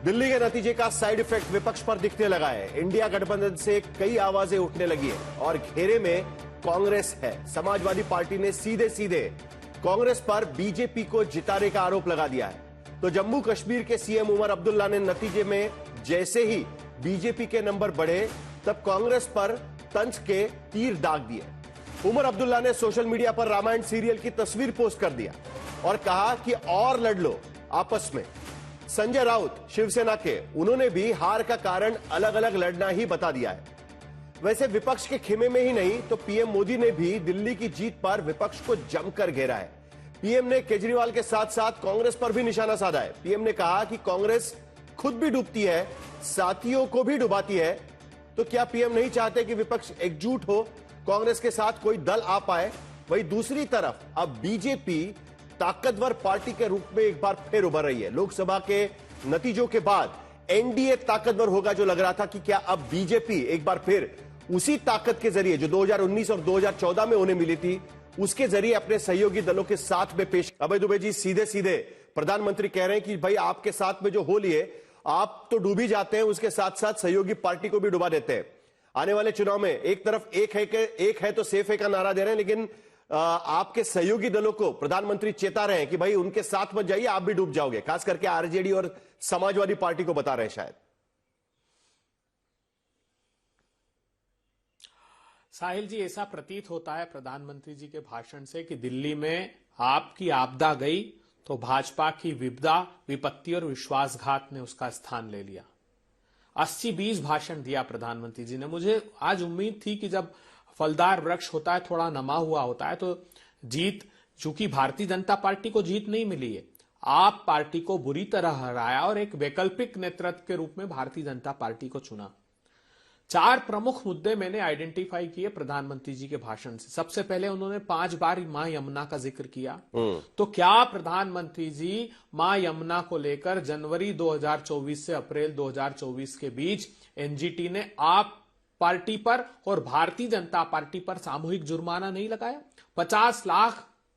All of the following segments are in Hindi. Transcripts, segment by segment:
दिल्ली के नतीजे का साइड इफेक्ट विपक्ष पर दिखने लगा है। इंडिया गठबंधन से कई आवाजें उठने लगी है और घेरे में कांग्रेस है। समाजवादी पार्टी ने सीधे सीधे कांग्रेस पर बीजेपी को जिताने का आरोप लगा दिया है। तो जम्मू कश्मीर के सीएम उमर अब्दुल्ला ने नतीजे में जैसे ही बीजेपी के नंबर बढ़े तब कांग्रेस पर तंज के तीर दाग दिए। उमर अब्दुल्ला ने सोशल मीडिया पर रामायण सीरियल की तस्वीर पोस्ट कर दिया और कहा कि और लड़ लो आपस में। संजय राउत शिवसेना के, उन्होंने भी हार का कारण अलग अलग लड़ना ही बता दिया है। वैसे विपक्ष के खेमे में ही नहीं तो पीएम मोदी ने भी दिल्ली की जीत पर विपक्ष को जमकर घेरा है। पीएम ने केजरीवाल के साथ साथ कांग्रेस पर भी निशाना साधा है। पीएम ने कहा कि कांग्रेस खुद भी डूबती है, साथियों को भी डुबाती है। तो क्या पीएम नहीं चाहते कि विपक्ष एकजुट हो, कांग्रेस के साथ कोई दल आ पाए? वहीं दूसरी तरफ अब बीजेपी ताकतवर पार्टी के रूप में एक बार फिर उभर रही है। लोकसभा के नतीजों के बाद एनडीए ताकतवर होगा जो लग रहा था कि क्या अब बीजेपी एक बार फिर उसी ताकत के जरिए जो 2019 और 2014 में उन्हें मिली थी उसके जरिए अपने सहयोगी दलों के साथ में पेश। अभय दुबे जी सीधे सीधे प्रधानमंत्री कह रहे हैं कि भाई आपके साथ में जो हो लिए आप तो डूबी जाते हैं, उसके साथ साथ सहयोगी पार्टी को भी डुबा देते हैं। आने वाले चुनाव में एक तरफ एक है तो सेफ है का नारा दे रहे हैं, लेकिन आपके सहयोगी दलों को प्रधानमंत्री चेता रहे हैं कि भाई उनके साथ मत जाइए, आप भी डूब जाओगे। खास करके आरजेडी और समाजवादी पार्टी को बता रहे हैं शायद। साहिल जी, ऐसा प्रतीत होता है प्रधानमंत्री जी के भाषण से कि दिल्ली में आपकी आपदा गई तो भाजपा की विपदा, विपत्ति और विश्वासघात ने उसका स्थान ले लिया। 80-20 भाषण दिया प्रधानमंत्री जी ने। मुझे आज उम्मीद थी कि जब फलदार वृक्ष होता है, थोड़ा नमा हुआ होता है, तो जीत, चूंकि भारतीय जनता पार्टी को जीत नहीं मिली है, आप पार्टी को बुरी तरह हराया और एक वैकल्पिक नेतृत्व के रूप में भारतीय जनता पार्टी को चुना। 4 प्रमुख मुद्दे मैंने आइडेंटिफाई किए प्रधानमंत्री जी के भाषण से। सबसे पहले उन्होंने 5 बार मां यमुना का जिक्र किया। तो क्या प्रधानमंत्री जी मां यमुना को लेकर जनवरी 2024 से अप्रैल 2024 के बीच एनजीटी ने आप पार्टी पर और भारतीय जनता पार्टी पर सामूहिक जुर्माना नहीं लगाया?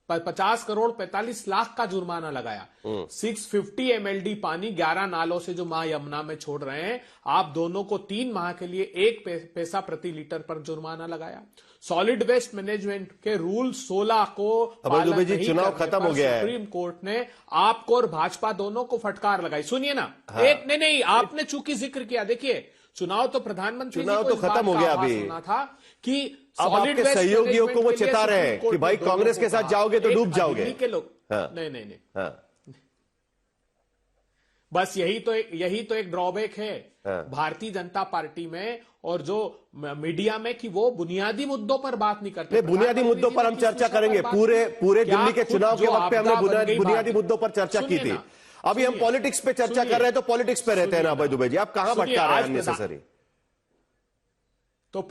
50 करोड़ 45 लाख का जुर्माना लगाया। 650 MLD पानी 11 नालों से जो मां यमुना में छोड़ रहे हैं, आप दोनों को 3 माह के लिए 1 पैसा प्रति लीटर पर जुर्माना लगाया। सॉलिड वेस्ट मैनेजमेंट के रूल 16 को पालन नहीं चुनाव खत्म हो गया है। सुप्रीम कोर्ट ने आपको और भाजपा दोनों को फटकार लगाई। सुनिए ना, एक नहीं, आपने चूंकि जिक्र किया, देखिए चुनाव तो प्रधानमंत्री चुनाव तो खत्म हो गया अभी था कि अब आपके सहयोगियों को वो चेता रहे हैं कि भाई कांग्रेस के साथ जाओगे तो डूब जाओगे। के लोग नहीं। बस यही तो एक ड्रॉबैक है भारतीय जनता पार्टी में और जो मीडिया में कि वो बुनियादी मुद्दों पर बात नहीं करते। बुनियादी मुद्दों पर हम चर्चा करेंगे। पूरे दिल्ली के चुनाव के वक्त पे हमने बुनियादी मुद्दों पर चर्चा की थी। अभी हम पॉलिटिक्स पे चर्चा कर रहे हैं तो पॉलिटिक्स पे रहते हैं ना अभय दुबे जी, आप कहां भटका रहे हैं अननेसेसरी? तो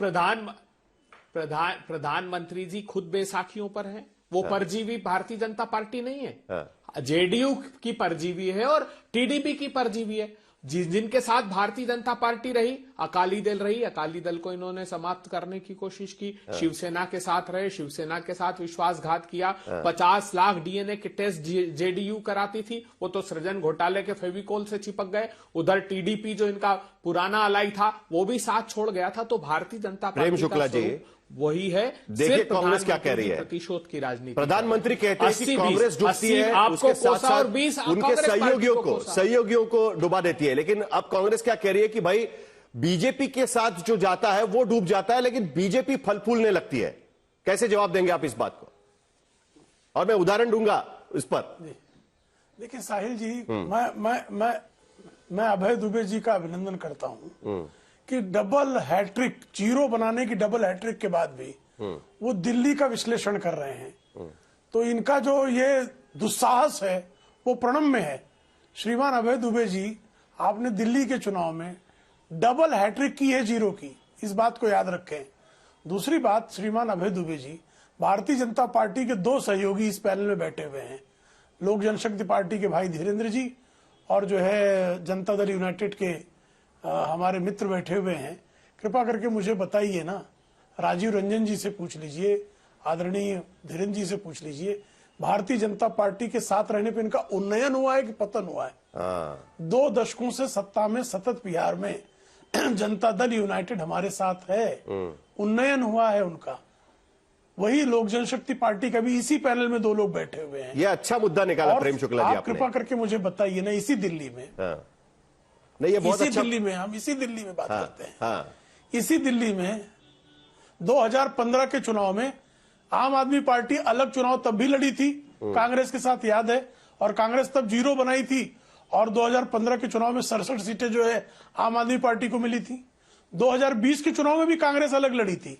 प्रधानमंत्री जी खुद बैसाखियों पर हैं। वो परजीवी भारतीय जनता पार्टी नहीं है, जेडीयू की परजीवी है और टीडीपी की परजीवी है। जिनके साथ भारतीय जनता पार्टी रही, अकाली दल रही, अकाली दल को इन्होंने समाप्त करने की कोशिश की। शिवसेना के साथ रहे, शिवसेना के साथ विश्वासघात किया। 50 लाख डीएनए के टेस्ट जेडीयू कराती थी, वो तो सृजन घोटाले के फेविकोल से चिपक गए। उधर टीडीपी जो इनका पुराना अलाई था वो भी साथ छोड़ गया था। तो भारतीय जनता पार्टी शुक्ला जी वही है। देखिए कांग्रेस क्या कह रही है, प्रतिशोध की राजनीति। प्रधानमंत्री कहते हैं कि कांग्रेस डूबती है, उसके साथ साथ उनके सहयोगियों को डुबा देती है। लेकिन अब कांग्रेस क्या कह रही है कि भाई बीजेपी के साथ जो जाता है वो डूब जाता है, लेकिन बीजेपी फल फूलने लगती है। कैसे जवाब देंगे आप इस बात को? और मैं उदाहरण दूंगा इस पर। देखिए साहिल जी, मैं अभय दुबे जी का अभिनंदन करता हूं कि डबल हैट्रिक, जीरो बनाने की डबल हैट्रिक के बाद भी वो दिल्ली का विश्लेषण कर रहे हैं। तो इनका जो ये दुस्साहस है वो प्रणम्य है। श्रीमान अभय दुबे जी, आपने दिल्ली के चुनाव में डबल हैट्रिक की है, जीरो की, इस बात को याद रखें। दूसरी बात, श्रीमान अभय दुबे जी, भारतीय जनता पार्टी के 2 सहयोगी इस पैनल में बैठे हुए हैं। लोक जनशक्ति पार्टी के भाई धीरेन्द्र जी और जो है जनता दल यूनाइटेड के हमारे मित्र बैठे हुए हैं। कृपा करके मुझे बताइए ना, राजीव रंजन जी से पूछ लीजिए, आदरणीय धीरेन्द्र जी से पूछ लीजिए, भारतीय जनता पार्टी के साथ रहने पे इनका उन्नयन हुआ है कि पतन हुआ है? हाँ। 2 दशकों से सत्ता में सतत बिहार में जनता दल यूनाइटेड हमारे साथ है, उन्नयन हुआ है उनका। वही लोक जनशक्ति पार्टी का भी इसी पैनल में 2 लोग बैठे हुए हैं। ये अच्छा मुद्दा निकाला और प्रेम शुक्ला जी आप आपने। कृपा करके मुझे बताइए ना, इसी दिल्ली में, हाँ। नहीं ये बहुत इसी अच्छा। दिल्ली में, हम इसी दिल्ली में बात हाँ, करते हैं। हाँ। इसी दिल्ली में 2015 के चुनाव में आम आदमी पार्टी अलग चुनाव तब भी लड़ी थी कांग्रेस के साथ, याद है, और कांग्रेस तब 0 बनाई थी, और 2015 के चुनाव में 67 सीटें जो है आम आदमी पार्टी को मिली थी। 2020 के चुनाव में भी कांग्रेस अलग लड़ी थी,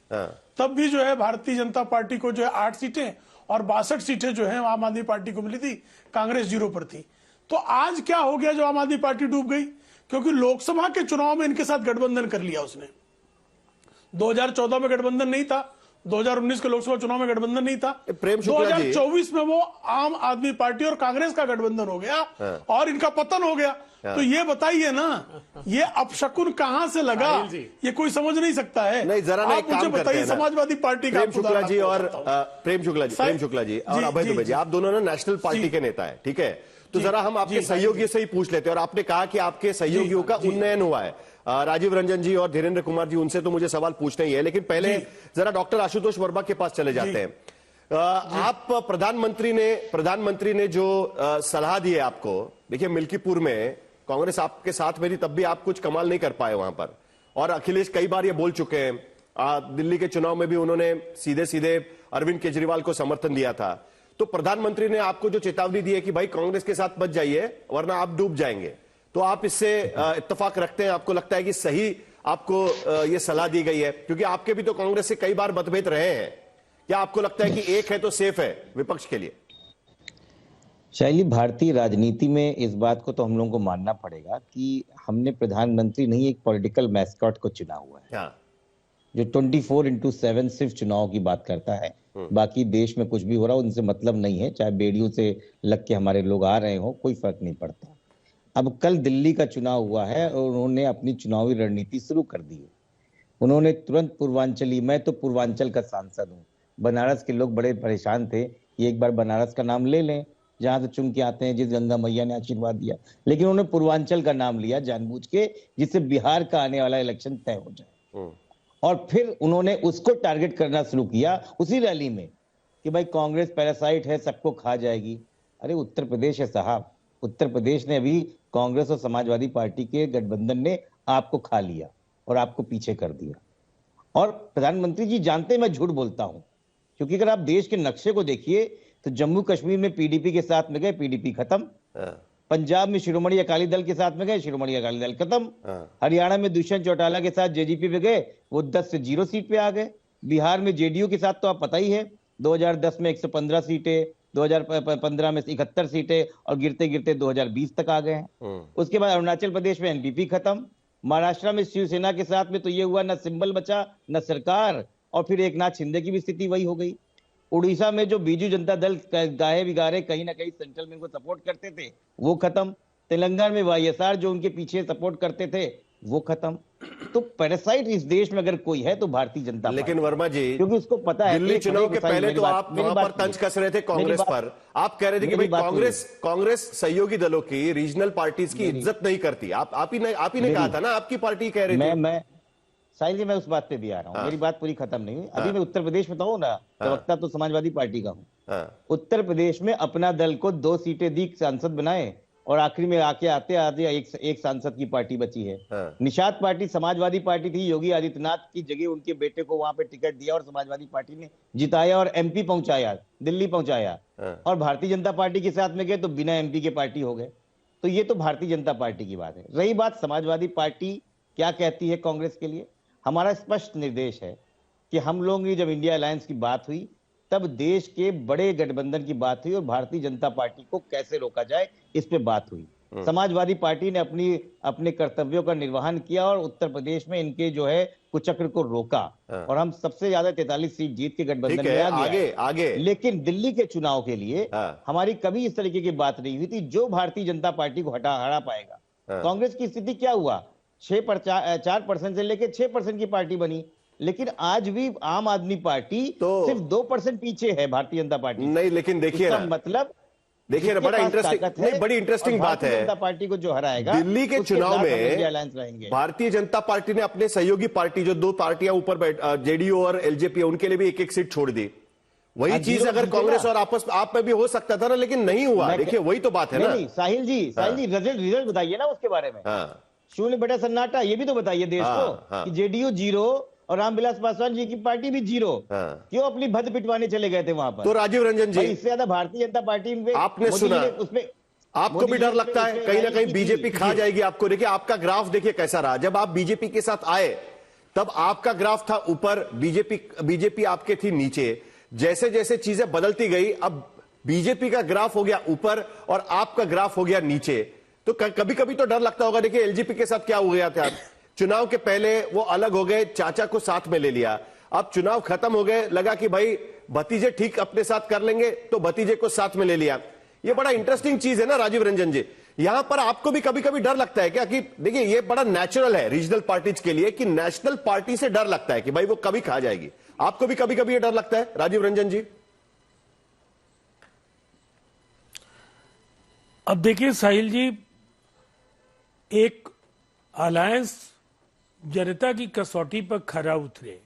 तब भी जो है भारतीय जनता पार्टी को जो है 8 सीटें और 62 सीटें जो है आम आदमी पार्टी को मिली थी, कांग्रेस 0 पर थी। तो आज क्या हो गया जो आम आदमी पार्टी डूब गई? क्योंकि लोकसभा के चुनाव में इनके साथ गठबंधन कर लिया उसने। 2014 में गठबंधन नहीं था, 2019 के लोकसभा चुनाव में गठबंधन नहीं था, प्रेम शुक्ला जी, 2024 में वो आम आदमी पार्टी और कांग्रेस का गठबंधन हो गया और इनका पतन हो गया। तो ये बताइए ना, ये अपशकुन कहां से लगा, ये कोई समझ नहीं सकता है। नहीं जरा ना, आप मुझे बताइए, समाजवादी पार्टी का प्रेम शुक्ला जी और प्रेम शुक्ला जी और अभय दुबे जी, आप दोनों ना नेशनल पार्टी के नेता है, ठीक है? तो जरा हम आपके सहयोगियों से ही पूछ लेते हैं। और आपने कहा कि आपके सहयोगियों का उन्नयन हुआ है, राजीव रंजन जी और धीरेन्द्र कुमार जी, उनसे तो मुझे सवाल पूछना ही है, लेकिन पहले जरा डॉक्टर आशुतोष वर्मा के पास चले जाते हैं। आप प्रधानमंत्री ने जो सलाह दी है आपको, देखिए मिल्कीपुर में कांग्रेस आपके साथ में थी, तब भी आप कुछ कमाल नहीं कर पाए वहां पर, और अखिलेश कई बार ये बोल चुके हैं, दिल्ली के चुनाव में भी उन्होंने सीधे सीधे अरविंद केजरीवाल को समर्थन दिया था। तो प्रधानमंत्री ने आपको जो चेतावनी दी है कि भाई कांग्रेस के साथ मत जाइए वरना आप डूब जाएंगे, तो आप इससे इत्तेफाक रखते हैं? आपको लगता है कि सही आपको ये सलाह दी गई है? क्योंकि आपके भी तो कांग्रेस से कई बार मतभेद रहे हैं, क्या आपको लगता है कि एक है तो सेफ है विपक्ष के लिए? शैली, भारतीय राजनीति में इस बात को तो हम लोगों को मानना पड़ेगा कि हमने प्रधानमंत्री नहीं, एक पॉलिटिकल मैस्कॉट को चुना हुआ है। हाँ। जो 24/7 सिर्फ चुनाव की बात करता है, बाकी देश में कुछ भी हो रहा हो उनसे मतलब नहीं है, चाहे बेड़ियों से लग के हमारे लोग आ रहे हो, कोई फर्क नहीं पड़ता। अब कल दिल्ली का चुनाव हुआ है और उन्होंने अपनी चुनावी रणनीति शुरू कर दी है। उन्होंने तुरंत पूर्वांचली, मैं तो पूर्वांचल का सांसद हूँ, बनारस के लोग बड़े परेशान थे कि एक बार बनारस का नाम ले लें, जहां से चुन के आते हैं, जिस गंगा मैया ने आशीर्वाद दिया, लेकिन उन्होंने पूर्वांचल का नाम लिया जानबूझ के, जिससे बिहार का आने वाला इलेक्शन तय हो जाए। और फिर उन्होंने उसको टारगेट करना शुरू किया उसी रैली में कि भाई कांग्रेस पैरासाइट है, सबको खा जाएगी। अरे उत्तर प्रदेश है साहब, उत्तर प्रदेश ने अभी कांग्रेस और समाजवादी पार्टी के गठबंधन ने आपको खा लिया और आपको पीछे कर दिया। और प्रधानमंत्री जी जानते हैं मैं झूठ बोलता हूं, क्योंकि अगर आप देश के नक्शे को देखिए तो जम्मू कश्मीर में पीडीपी के साथ में गए, पीडीपी खत्म। पंजाब में शिरोमणि अकाली दल के साथ में गए, शिरोमणि अकाली दल खत्म। हरियाणा में दुष्यंत चौटाला के साथ जेजेपी पे गए, वो 10 से 0 सीट पे आ गए। बिहार में जेडीयू के साथ तो आप पता ही है, 2010 में 115 सीटें, 2015 में 71 सीटें, और गिरते गिरते 2020 तक आ गए हैं। उसके बाद अरुणाचल प्रदेश में एनपीपी खत्म। महाराष्ट्र में शिवसेना के साथ में तो ये हुआ, न सिंबल बचा न सरकार, और फिर एकनाथ शिंदे की भी स्थिति वही हो गई। उड़ीसा में जो बीजू जनता दल गाहे बिगारे कहीं ना कहीं सेंट्रल में इनको सपोर्ट करते थे, वो खत्म। तेलंगाना में वाईएसआर जो उनके पीछे सपोर्ट करते थे, वो खत्म। तो पैरासाइट इस देश में अगर कोई है तो भारतीय जनता पार्टी। लेकिन वर्मा जी, क्योंकि उसको पता है दिल्ली चुनाव के पहले तो आप वहां पर तंज कस रहे थे कांग्रेस पर, आप कह रहे थे कि भाई कांग्रेस सहयोगी दलों की, रीजनल पार्टीज की इज्जत नहीं करती। आप ही ने कहा था ना, आपकी पार्टी कह रही थी। मैं साहिल जी, मैं उस बात पे भी आ रहा हूँ, मेरी बात पूरी खत्म नहीं हुई अभी। मैं उत्तर प्रदेश में तो हूँ ना, प्रवक्ता तो समाजवादी पार्टी का हूँ। उत्तर प्रदेश में अपना दल को 2 सीटें दी, सांसद बनाए, और आखिरी में आते आते एक सांसद की पार्टी बची है। निषाद पार्टी समाजवादी पार्टी थी, योगी आदित्यनाथ की जगह उनके बेटे को वहां पे टिकट दिया और समाजवादी पार्टी ने जिताया और एमपी पहुंचाया, दिल्ली पहुंचाया। और भारतीय जनता पार्टी के साथ में गए तो बिना एमपी के पार्टी हो गए। तो ये तो भारतीय जनता पार्टी की बात है। रही बात समाजवादी पार्टी क्या कहती है कांग्रेस के लिए, हमारा स्पष्ट निर्देश है कि हम लोगों की जब इंडिया अलायंस की बात हुई तब देश के बड़े गठबंधन की बात हुई और भारतीय जनता पार्टी को कैसे रोका जाए इस पे बात हुई। समाजवादी पार्टी ने अपने कर्तव्यों का निर्वहन किया और उत्तर प्रदेश में इनके जो है कुचक्र को रोका, और हम सबसे ज्यादा 43 सीट जीत के गठबंधन में आ गए आगे। लेकिन दिल्ली के चुनाव के लिए हमारी कभी इस तरीके की बात नहीं हुई थी जो भारतीय जनता पार्टी को हरा पाएगा। कांग्रेस की स्थिति क्या हुआ, 4% से लेकर 6% की पार्टी बनी, लेकिन आज भी आम आदमी पार्टी सिर्फ 2% पीछे है भारतीय जनता पार्टी। नहीं, लेकिन देखिए इसका ना, मतलब देखिए ना, बड़ा इंटरेस्टिंग, नहीं, बड़ी इंटरेस्टिंग बात है। जनता पार्टी को जो हराएगा दिल्ली के चुनाव में में भारतीय जनता पार्टी ने अपने सहयोगी पार्टी, जो दो पार्टियां ऊपर जेडीयू और एलजेपी, उनके लिए भी एक एक सीट छोड़ दी। वही चीज अगर कांग्रेस और आपस आप में भी हो सकता था ना, लेकिन नहीं हुआ। देखिए वही तो बात है ना। साहिल जी रिजल्ट बताइए ना उसके बारे में। शून्य बटा सन्नाटा, ये भी तो बताइए देश को कि जेडीयू 0 और रामविलास पासवान जी की पार्टी भी 0। क्यों अपनी भद पिटवाने चले गए थे वहां पर? तो राजीव रंजन जी, इससे ज्यादा भारतीय जनता पार्टी में आपने सुना, उसमें आपको भी डर लगता है कहीं ना कहीं बीजेपी खा जाएगी आपको? देखिए आपका ग्राफ देखिए कैसा रहा। जब आप बीजेपी के साथ आए तब आपका ग्राफ था ऊपर, बीजेपी आपके थी नीचे। जैसे जैसे चीजें बदलती गई, अब बीजेपी का ग्राफ हो गया ऊपर और आपका ग्राफ हो गया नीचे। तो कभी कभी तो डर लगता होगा। देखिए एलजेपी के साथ क्या हो गया था, चुनाव के पहले वो अलग हो गए, चाचा को साथ में ले लिया। अब चुनाव खत्म हो गए, लगा कि भाई भतीजे ठीक अपने साथ कर लेंगे, तो भतीजे को साथ में ले लिया। ये बड़ा इंटरेस्टिंग चीज है ना राजीव रंजन जी। यहां पर आपको भी कभी कभी डर लगता है क्या कि देखिए ये बड़ा नेचुरल है रीजनल पार्टीज के लिए कि नेशनल पार्टी से डर लगता है कि भाई वो कभी खा जाएगी? आपको भी कभी कभी ये डर लगता है राजीव रंजन जी? अब देखिए साहिल जी, एक अलायंस जनता की कसौटी पर खरा उतरे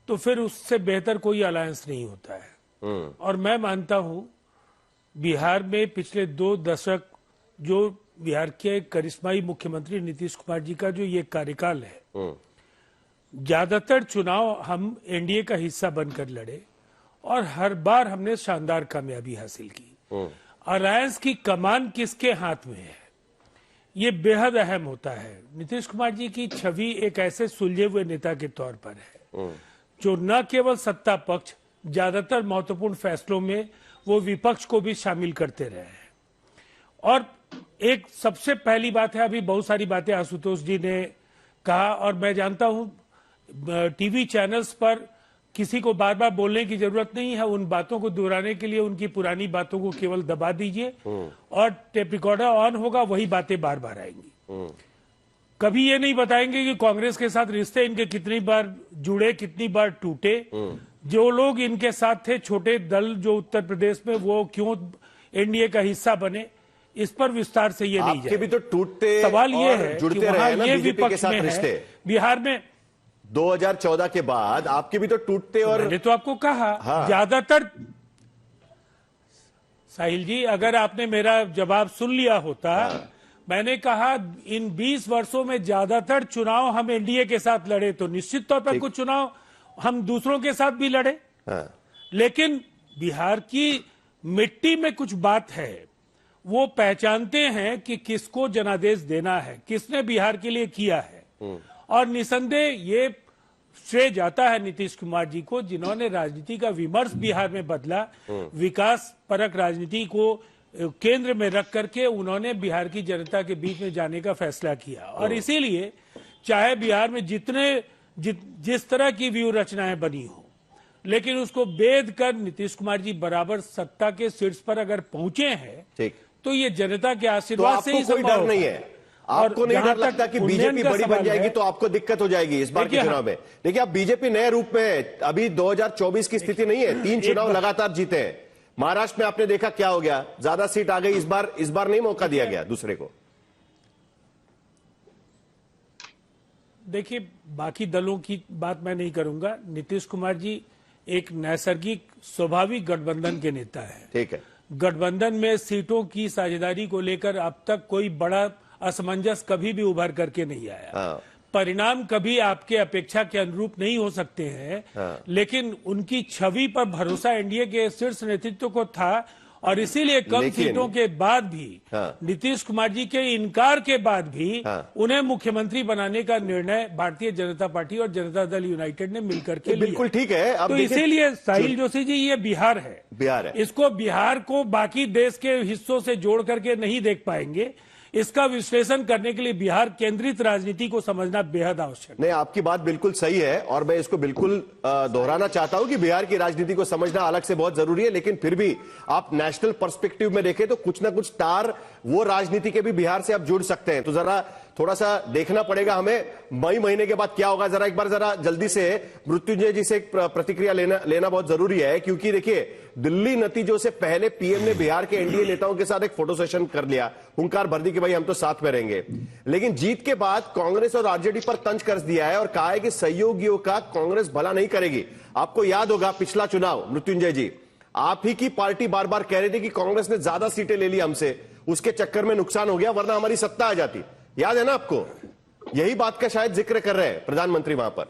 तो फिर उससे बेहतर कोई अलायंस नहीं होता है। और मैं मानता हूं बिहार में पिछले 2 दशक जो बिहार के करिश्माई मुख्यमंत्री नीतीश कुमार जी का जो ये कार्यकाल है, ज्यादातर चुनाव हम एनडीए का हिस्सा बनकर लड़े और हर बार हमने शानदार कामयाबी हासिल की। अलायंस की कमान किसके हाथ में है, ये बेहद अहम होता है। नीतीश कुमार जी की छवि एक ऐसे सुलझे हुए नेता के तौर पर है जो न केवल सत्ता पक्ष, ज्यादातर महत्वपूर्ण फैसलों में वो विपक्ष को भी शामिल करते रहे हैं। और एक सबसे पहली बात है, अभी बहुत सारी बातें आशुतोष जी ने कहा और मैं जानता हूं टीवी चैनल्स पर किसी को बार बार बोलने की जरूरत नहीं है। उन बातों को दोहराने के लिए उनकी पुरानी बातों को केवल दबा दीजिए और टेप रिकॉर्डर ऑन होगा, वही बातें बार बार आएंगी। कभी ये नहीं बताएंगे कि कांग्रेस के साथ रिश्ते इनके कितनी बार जुड़े, कितनी बार टूटे। जो लोग इनके साथ थे, छोटे दल जो उत्तर प्रदेश में, वो क्यों एनडीए का हिस्सा बने, इस पर विस्तार से ये नहीं जाए। भी तो टूटते सवाल ये है जुड़ते कि वहां रहे ये बीजेपी के साथ रिश्ते। बिहार में 2014 के बाद आपके भी तो टूटते और मैंने तो आपको कहा ज्यादातर साहिल जी, अगर आपने मेरा जवाब सुन लिया होता, मैंने कहा इन 20 वर्षों में ज्यादातर चुनाव हम एनडीए के साथ लड़े, तो निश्चित तौर पर कुछ चुनाव हम दूसरों के साथ भी लड़े। लेकिन बिहार की मिट्टी में कुछ बात है, वो पहचानते हैं कि किसको जनादेश देना है, किसने बिहार के लिए किया है। और निसंदेह ये श्रेय जाता है नीतीश कुमार जी को, जिन्होंने राजनीति का विमर्श बिहार में बदला, विकास परक राजनीति को केंद्र में रख करके उन्होंने बिहार की जनता के बीच में जाने का फैसला किया। और इसीलिए चाहे बिहार में जिस तरह की व्यू रचनाएं बनी हो, लेकिन उसको बेद कर नीतीश कुमार जी बराबर सत्ता के शीर्ष पर अगर पहुंचे हैं, तो ये जनता के आशीर्वाद से ही कोई डर नहीं है। आपको नहीं डर लगता कि बीजेपी बड़ी बन जाएगी तो आपको दिक्कत हो जाएगी इस बार के चुनाव में? देखिए अब बीजेपी नए रूप में है, अभी 2024 की स्थिति नहीं है। 3 चुनाव लगातार जीते हैं। महाराष्ट्र में आपने देखा क्या हो गया, ज्यादा सीट आ गई इस बार नहीं मौका दिया गया दूसरे को। देखिए बाकी दलों की बात मैं नहीं करूंगा। नीतीश कुमार जी एक नैसर्गिक स्वाभाविक गठबंधन के नेता है। ठीक है, गठबंधन में सीटों की साझेदारी को लेकर अब तक कोई बड़ा असमंजस कभी भी उभर करके नहीं आया। परिणाम कभी आपके अपेक्षा के अनुरूप नहीं हो सकते हैं, लेकिन उनकी छवि पर भरोसा एनडीए के शीर्ष नेतृत्व को था और इसीलिए कम सीटों के बाद भी नीतीश कुमार जी के इनकार के बाद भी उन्हें मुख्यमंत्री बनाने का निर्णय भारतीय जनता पार्टी और जनता दल यूनाइटेड ने मिलकर के लिया। बिल्कुल ठीक है। अब तो इसीलिए साहिल जोशी जी, ये बिहार है, इसको बिहार को बाकी देश के हिस्सों से जोड़ करके नहीं देख पाएंगे। इसका विश्लेषण करने के लिए बिहार केंद्रित राजनीति को समझना बेहद आवश्यक। नहीं, आपकी बात बिल्कुल सही है और मैं इसको बिल्कुल दोहराना चाहता हूं कि बिहार की राजनीति को समझना अलग से बहुत जरूरी है, लेकिन फिर भी आप नेशनल पर्सपेक्टिव में देखें तो कुछ ना कुछ स्टार वो राजनीति के भी बिहार से अब जुड़ सकते हैं। तो जरा थोड़ा सा देखना पड़ेगा हमें मई महीने के बाद क्या होगा। जरा एक बार जरा जल्दी से मृत्युंजय जी से एक प्रतिक्रिया लेना बहुत जरूरी है, क्योंकि देखिए दिल्ली नतीजों से पहले पीएम ने बिहार के एनडीए नेताओं के साथ एक फोटो सेशन कर लिया, हुंकार भर दी कि भाई हम तो साथ में रहेंगे। लेकिन जीत के बाद कांग्रेस और आरजेडी पर तंज कस दिया है और कहा है कि सहयोगियों का कांग्रेस भला नहीं करेगी। आपको याद होगा पिछला चुनाव, मृत्युंजय जी, आप ही की पार्टी बार बार कह रही थी कि कांग्रेस ने ज्यादा सीटें ले ली हमसे, उसके चक्कर में नुकसान हो गया, वरना हमारी सत्ता आ जाती। याद है ना आपको? यही बात का शायद जिक्र कर रहे हैं प्रधानमंत्री वहां पर।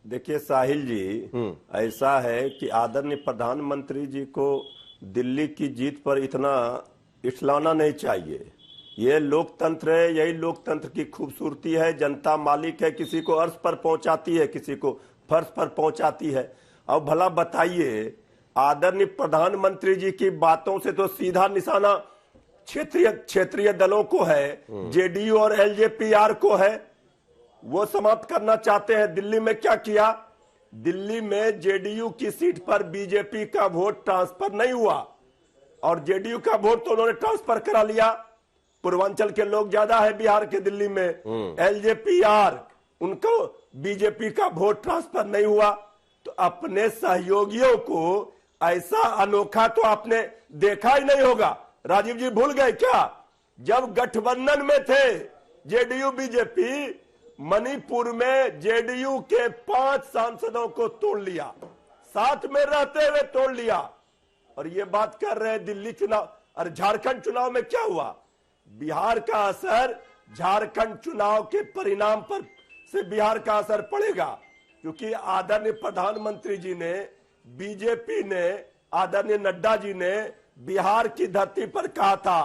देखिए साहिल जी, ऐसा है कि आदरणीय प्रधानमंत्री जी को दिल्ली की जीत पर इतना इठलाना नहीं चाहिए। ये लोकतंत्र है, यही लोकतंत्र की खूबसूरती है। जनता मालिक है, किसी को अर्श पर पहुंचाती है, किसी को फर्श पर पहुंचाती है। अब भला बताइए, आदरणीय प्रधानमंत्री जी की बातों से तो सीधा निशाना क्षेत्रीय दलों को है, जेडीयू और एलजेपीआर को है। वो समाप्त करना चाहते हैं। दिल्ली में क्या किया? दिल्ली में जेडीयू की सीट पर बीजेपी का वोट ट्रांसफर नहीं हुआ और जेडीयू का वोट तो उन्होंने ट्रांसफर करा लिया। पूर्वांचल के लोग ज्यादा है बिहार के दिल्ली में। एलजेपीआर, उनको बीजेपी का वोट ट्रांसफर नहीं हुआ। तो अपने सहयोगियों को ऐसा अनोखा तो आपने देखा ही नहीं होगा। राजीव जी भूल गए क्या? जब गठबंधन में थे जेडीयू बीजेपी, मणिपुर में जेडीयू के 5 सांसदों को तोड़ लिया, साथ में रहते हुए तोड़ लिया। और ये बात कर रहे हैं दिल्ली चुनाव और झारखंड चुनाव में क्या हुआ? बिहार का असर झारखंड चुनाव के परिणाम पर से बिहार का असर पड़ेगा, क्योंकि आदरणीय प्रधानमंत्री जी ने, बीजेपी ने, आदरणीय नड्डा जी ने बिहार की धरती पर कहा था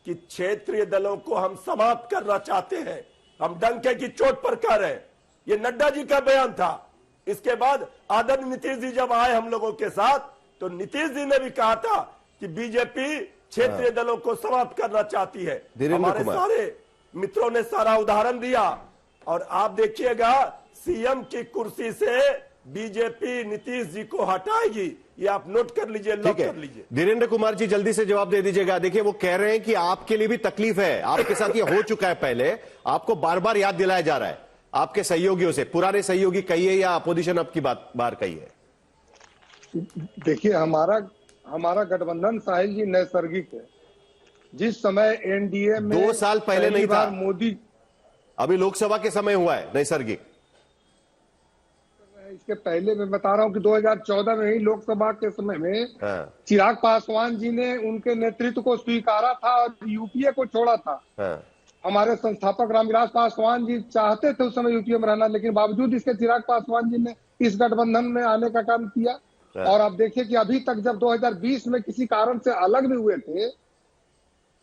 कि क्षेत्रीय दलों को हम समाप्त करना चाहते हैं। हम डंके की चोट पर कह रहे हैं। ये नड्डा जी का बयान था। इसके बाद आदरणीय नीतीश जी जब आए हम लोगों के साथ, तो नीतीश जी ने भी कहा था कि बीजेपी क्षेत्रीय दलों को समाप्त करना चाहती है। हमारे सारे मित्रों ने सारा उदाहरण दिया। और आप देखिएगा, सीएम की कुर्सी से बीजेपी नीतीश जी को हटाएगी। ये आप नोट कर लीजिए, लॉक कर लीजिए। धीरेन्द्र कुमार जी जल्दी से जवाब दे दीजिएगा। देखिए वो कह रहे हैं कि आपके लिए भी तकलीफ है, आपके साथ ये हो चुका है पहले, आपको बार बार याद दिलाया जा रहा है आपके सहयोगियों से। पुराने सहयोगी कहिए या अपोजिशन अब की बात बार कहिए। देखिए हमारा गठबंधन साहिल जी नैसर्गिक है। जिस समय एनडीए में 2 साल पहले नहीं था, मोदी, अभी लोकसभा के समय हुआ है नैसर्गिक। इसके पहले मैं बता रहा हूं कि 2014 में ही लोकसभा के समय में चिराग पासवान जी ने उनके नेतृत्व को स्वीकारा था और यूपीए को छोड़ा था। हमारे संस्थापक रामविलास पासवान जी चाहते थे उस समय यूपीए में रहना, लेकिन बावजूद इसके चिराग पासवान जी ने इस गठबंधन में आने का काम किया। और आप देखिए कि अभी तक जब 2020 में किसी कारण से अलग भी हुए थे,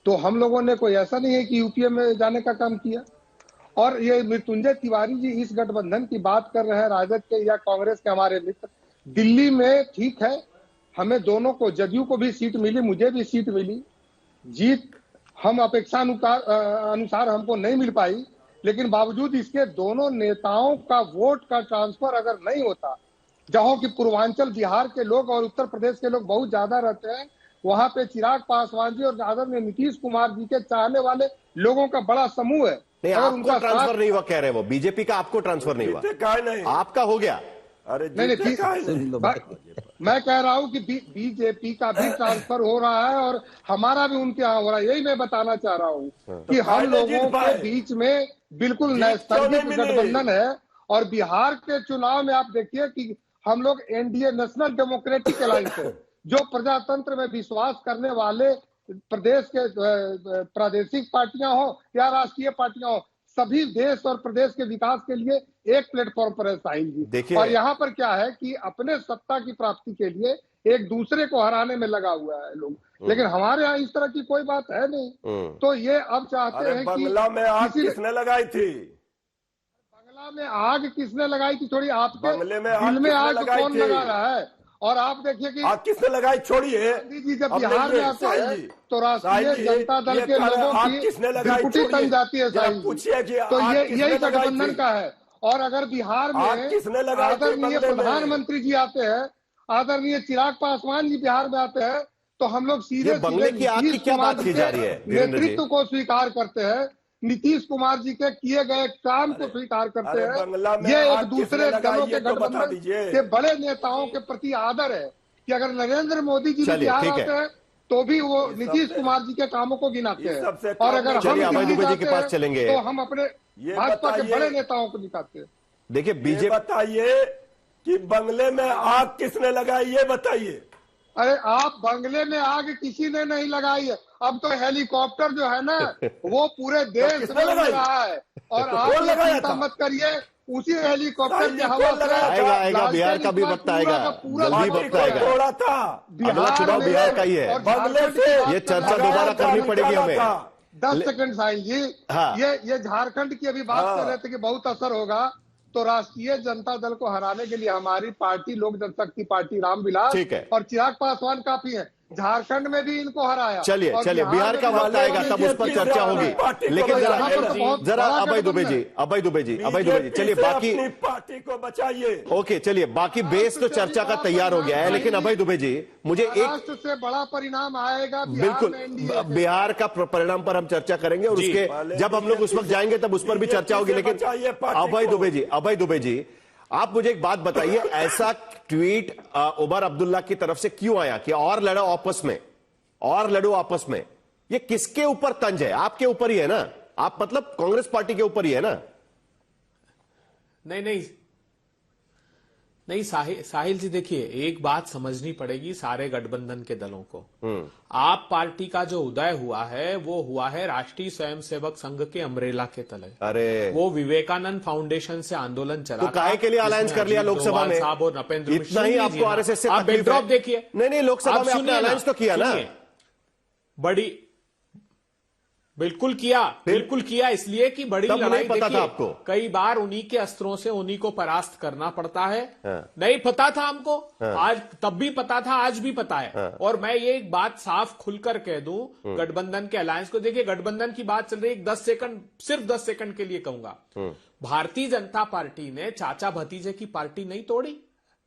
तो हम लोगों ने कोई ऐसा नहीं है कि यूपीए में जाने का काम किया। और ये मृत्युंजय तिवारी जी इस गठबंधन की बात कर रहे हैं, राजद के या कांग्रेस के हमारे मित्र। दिल्ली में ठीक है, हमें दोनों को, जदयू को भी सीट मिली, मुझे भी सीट मिली। जीत हम अपेक्षा अनुसार हमको नहीं मिल पाई, लेकिन बावजूद इसके दोनों नेताओं का वोट का ट्रांसफर अगर नहीं होता, जहां की पूर्वांचल बिहार के लोग और उत्तर प्रदेश के लोग बहुत ज्यादा रहते हैं, वहां पे चिराग पासवान जी और आदरणीय नीतीश कुमार जी के चाहने वाले लोगों का बड़ा समूह है। नहीं, आपको ट्रांसफर नहीं हुआ कह रहे हैं वो, बीजेपी का आपको ट्रांसफर नहीं हुआ, नहीं, आपका हो गया। अरे नहीं, मैं कह रहा हूं कि बीजेपी का भी ट्रांसफर हो रहा है और हमारा भी उनके यहाँ हो रहा है। यही मैं बताना चाह रहा हूँ कि हम लोगों के बीच में बिल्कुल नैसर्गिक गठबंधन है। और बिहार के चुनाव में आप देखिए कि हम लोग एनडीए, नेशनल डेमोक्रेटिक अलायंस है, जो प्रजातंत्र में विश्वास करने वाले प्रदेश के प्रादेशिक पार्टियां हो या राष्ट्रीय पार्टियां हो, सभी देश और प्रदेश के विकास के लिए एक प्लेटफॉर्म पर है साहिल जी। और यहाँ पर क्या है कि अपने सत्ता की प्राप्ति के लिए एक दूसरे को हराने में लगा हुआ है लोग, लेकिन हमारे यहाँ इस तरह की कोई बात है नहीं। तो ये अब चाहते हैं कि बंगला में आग किसने लगाई थी? बंगला में आग किसने लगाई थी? थोड़ी आपके बंगले में दिल में आग कौन लगा रहा है? और आप देखिए कि आग किसने लगाई, छोड़िए। गांधी जी जब बिहार में आते हैं तो राष्ट्रीय जनता दल के लोगों की त्रिपुटी तन जाती है साहिल जी। तो ये यही गठबंधन का है। और अगर बिहार में आदरणीय प्रधानमंत्री जी आते हैं, आदरणीय चिराग पासवान जी बिहार में आते हैं, तो हम लोग सीधे ये बंगले की आग की क्या बात की जा रही है वीरेंद्र जी? नेतृत्व को स्वीकार करते हैं, नीतीश कुमार जी के किए गए काम को स्वीकार करते अरे बंगला हैं। में ये आग एक दूसरे किसने दलों लगाई, के ये तो बता गठबंधन दीजिए। के बड़े नेताओं के प्रति आदर है कि अगर नरेंद्र मोदी जी भी चलिए, बिहार ठीक है। आते हैं तो भी वो नीतीश कुमार जी के कामों को गिनाते हैं, सबसे और अगर हम चलिए, अभय दिल्ली दुबे जी के जाते पास हैं चलेंगे। तो हम अपने ये भाजपा के बताइए। बड़े नेताओं को दिखाते हैं। देखिए ये बीजेपी, बताइए कि बंगले में आग किसने लगाई, ये बताइए। अरे आप बंगले में आग किसी ने नहीं लगाई है, अब तो हेलीकॉप्टर जो है ना वो पूरे देश किसने में उड़ लगाई? रहा है, और तो आप कौन ये लगाया चिंता था? मत करिए, उसी हेलीकॉप्टर की कौन हवा से लगाया था? आएगा बिहार का भी लालटेन वक्त आएगा, का पूरा जल्दी पार्टी वक्त को आएगा। तोड़ा था, अगला चुनाव में बिहार का ही है। और बंगले झारखंड से की बात ये कर चर्चा रहे हैं। दोबारा करनी पड़ेगी हमें। 10 सेकंड साहिल जी, हाँ। ये झारखंड की अभी बात हाँ। कर रहे थे कि बहुत असर होगा, तो राष्ट्रीय जनता दल को हराने के लिए हमारी पार्टी लोक जनशक्ति पार्टी रामविलास ठीक है। और चिराग पासवान काफी है। झारखंड में भी इनको हराया। चलिए और चलिए, बिहार का में भी वक्त आएगा तब उस पर चर्चा होगी। लेकिन यहाँ पर तो बहुत जरा बड़ा अभय दुबे गठबंधन जी, है। अभय दुबे जी, चलिए बाकी अपनी पार्टी को बचाइए। ओके, चलिए बाकी बेस तो चर्चा का तैयार हो गया है। लेकिन अभय दुबे जी, मुझे एक महाराष्ट्र से बड़ा परिणाम आएगा बिहार बिल्कुल में एनडीए के। बिहार का परिणाम पर हम चर्चा करेंगे, और जी। उसके जब हम लोग उस वक्त जाएंगे तब उस पर भी चर्चा होगी। लेकिन बचाइए पार्टी अभय को। दुबे जी, आप मुझे एक बात बताइए, ऐसा ट्वीट उमर अब्दुल्ला की तरफ से क्यों आया कि और लड़ो आपस में? ये किसके ऊपर तंज है? आपके ऊपर ही है ना? आप मतलब कांग्रेस पार्टी के ऊपर ही है ना? नहीं साहिल जी, देखिए एक बात समझनी पड़ेगी सारे गठबंधन के दलों को। आप पार्टी का जो उदय हुआ है वो हुआ है राष्ट्रीय स्वयंसेवक संघ के अम्ब्रेला के तले। अरे वो विवेकानंद फाउंडेशन से आंदोलन चला तो काहे के लिए अलायंस कर लिया लोकसभा में? साहब और नपेंद्र इतना मिश्र, ही सुनिए आपको जी, आरएसएस से आप तकलीफ बैकड्रॉप है? देखिए। नहीं, लोकसभा आप में आपने सुनिए अलायंस तो किया ना? सुनिए। बड़ी बिल्कुल किया इसलिए कि बड़ी तब लड़ाई नहीं पता था देखिए, आपको? कई बार उन्हीं के अस्त्रों से उन्हीं को परास्त करना पड़ता है। हाँ। नहीं पता था हमको, आज तब भी पता था, आज भी पता है। हाँ। और मैं ये एक बात साफ खुलकर कह दूं गठबंधन के अलायंस को। देखिए गठबंधन की बात चल रही है, 10 सेकंड, सिर्फ 10 सेकंड के लिए कहूंगा। भारतीय जनता पार्टी ने चाचा भतीजे की पार्टी नहीं तोड़ी,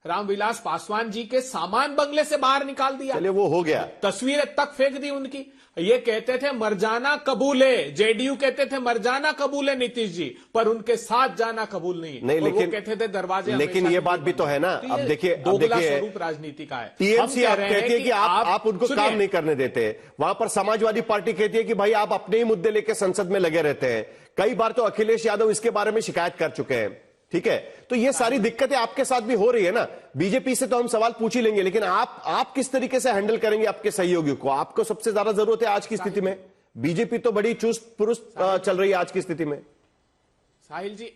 रामविलास पासवान जी के सामान बंगले से बाहर निकाल दिया। चलिए वो हो गया। तस्वीरें तक फेंक दी उनकी। ये कहते थे मर जाना कबूल है, जेडीयू कहते थे मर जाना कबूल है नीतीश जी, पर उनके साथ जाना कबूल नहीं। नहीं, और लेकिन वो कहते थे दरवाजे लेकिन हमेशा ये के बात लिए भी तो है ना। बंद। अब ये देखिए दोगला स्वरूप राजनीति का है। टीएमसी हम आप कह रहे कहती है हैं कि आप उनको सुनिए, काम नहीं करने देते, वहां पर समाजवादी पार्टी कहती है कि भाई आप अपने ही मुद्दे लेकर संसद में लगे रहते हैं। कई बार तो अखिलेश यादव इसके बारे में शिकायत कर चुके हैं। ठीक है, तो ये सारी दिक्कतें आपके साथ भी हो रही है ना? बीजेपी से तो हम सवाल पूछ ही लेंगे, लेकिन आप किस तरीके से हैंडल करेंगे आपके सहयोगियों को? आपको सबसे ज्यादा जरूरत है आज की स्थिति में। बीजेपी तो बड़ी चुस्त पुरुस्त चल रही है आज की स्थिति में। साहिल जी,